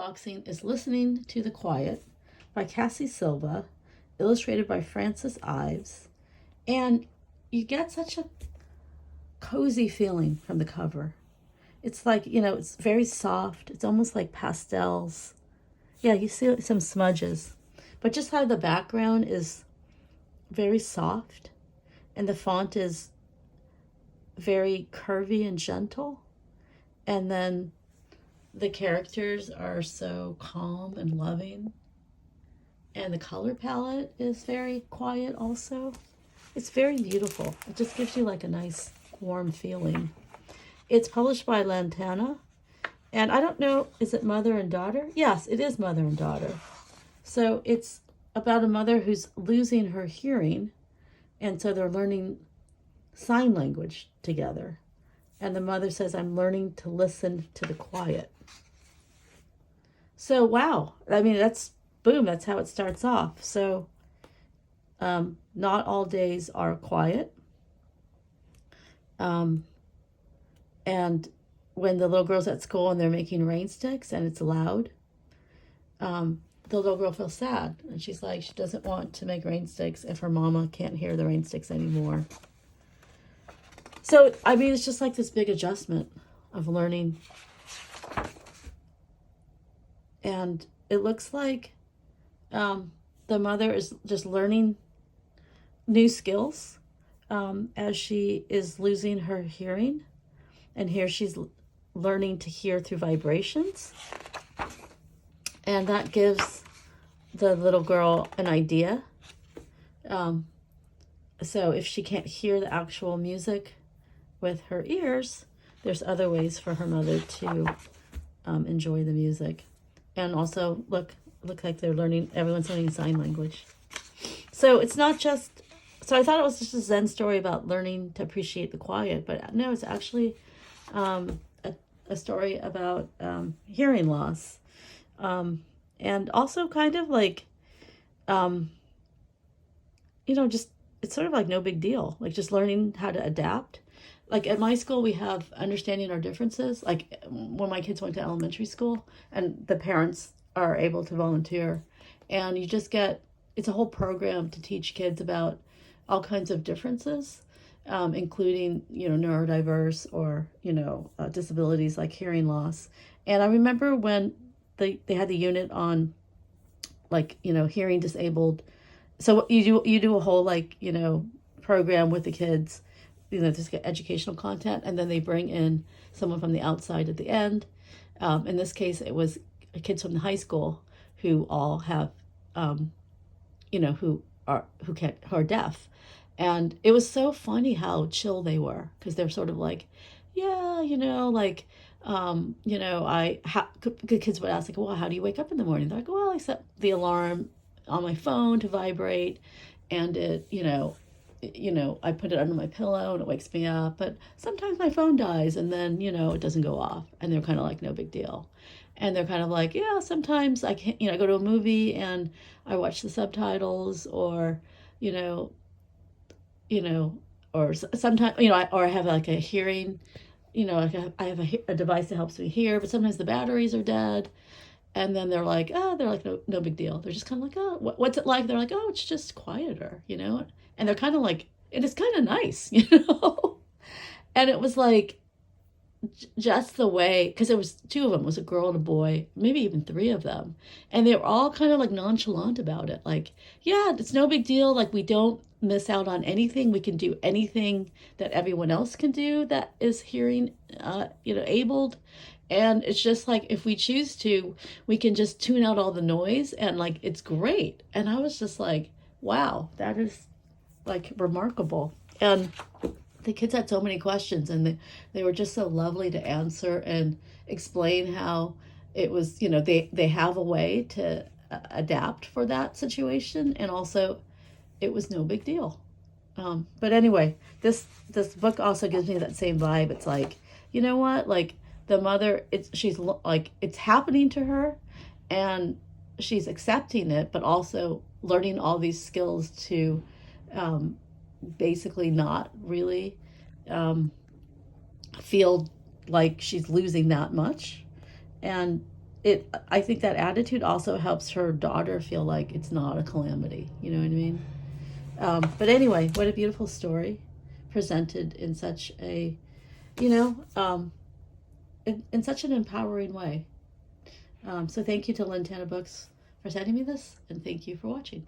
unboxing is Listening to the Quiet by Cassie Silva, illustrated by Francis Ives. And you get such a cozy feeling from the cover. It's like, it's very soft. It's almost like pastels. Yeah, you see some smudges. But just how the background is very soft and the font is very curvy and gentle. And then the characters are so calm and loving. And the color palette is very quiet also. It's very beautiful. It just gives you like a nice warm feeling. It's published by Lantana. And I don't know, is it mother and daughter? Yes, it is mother and daughter. So it's about a mother who's losing her hearing. And so they're learning sign language together. And the mother says, I'm learning to listen to the quiet. So, wow. I mean, that's how it starts off. So, not all days are quiet. And when the little girl's at school and they're making rain sticks and it's loud, the little girl feels sad. And she's like, she doesn't want to make rain sticks if her mama can't hear the rain sticks anymore. So, I mean, it's just like this big adjustment of learning. And it looks like the mother is just learning new skills as she is losing her hearing. And here she's learning to hear through vibrations. And that gives the little girl an idea. So if she can't hear the actual music with her ears, there's other ways for her mother to enjoy the music. And also look like everyone's learning sign language. So it's not just, so I thought it was just a Zen story about learning to appreciate the quiet, but no, it's actually a story about hearing loss. And also kind of like, just, it's sort of like no big deal, like just learning how to adapt. Like at my school, we have understanding our differences. Like when my kids went to elementary school and the parents are able to volunteer, and you just it's a whole program to teach kids about all kinds of differences, including, neurodiverse or, disabilities like hearing loss. And I remember when they had the unit on like, hearing disabled. So you do a whole like, program with the kids, just get educational content, and then they bring in someone from the outside at the end. In this case, it was kids from the high school who all have, who are deaf. And it was so funny how chill they were, because they're sort of like, yeah, good kids would ask like, well, how do you wake up in the morning? They're like, well, I set the alarm on my phone to vibrate, and it, I put it under my pillow and it wakes me up. But sometimes my phone dies and then, it doesn't go off. And they're kind of like, no big deal. And they're kind of like, yeah, sometimes I can't, I go to a movie and I watch the subtitles, or, or sometimes, or I have like a hearing, I have a device that helps me hear, but sometimes the batteries are dead. And then they're like, no big deal. They're just kind of like, oh, what's it like? They're like, oh, it's just quieter, And they're kind of like, it is kind of nice, And it was like, just the way, because there was two of them, it was a girl and a boy, maybe even three of them. And they were all kind of like nonchalant about it. Like, yeah, it's no big deal. Like, we don't miss out on anything. We can do anything that everyone else can do that is hearing, abled. And it's just like, if we choose to, we can just tune out all the noise, and like, it's great. And I was just like, wow, that is like remarkable. And the kids had so many questions, and they were just so lovely to answer and explain how it was, they have a way to adapt for that situation. And also it was no big deal. But anyway, this book also gives me that same vibe. It's like, you know what, like, the mother, she's like, it's happening to her and she's accepting it, but also learning all these skills to basically not really feel like she's losing that much. And I think that attitude also helps her daughter feel like it's not a calamity. You know what I mean? But anyway, what a beautiful story presented in such a, you know, in such an empowering way. So thank you to Lantana Books for sending me this, and thank you for watching.